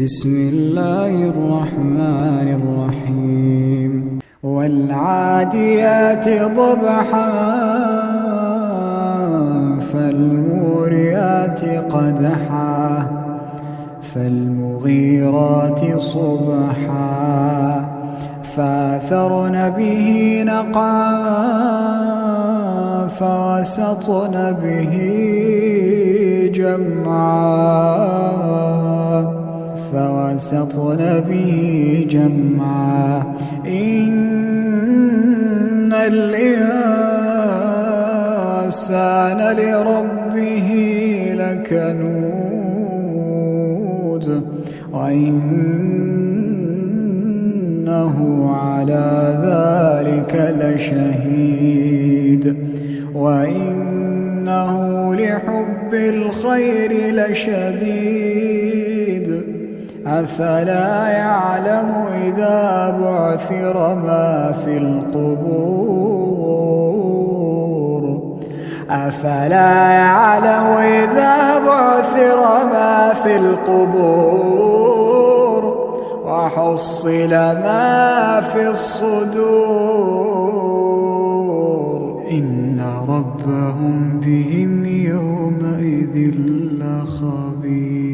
بسم الله الرحمن الرحيم والعاديات ضبحا فالموريات قدحا فالمغيرات صبحا فأثرن به نقعا فوسطن به جمعا إن الإنسان لربه لكنود وإنه على ذلك لشهيد وإنه لحب الخير لشديد أفلا يعلم إذا بعثر ما في القبور أفلا يعلم إذا بعثر ما في القبور وحصل ما في الصدور إن ربهم بهم يومئذ لخبير.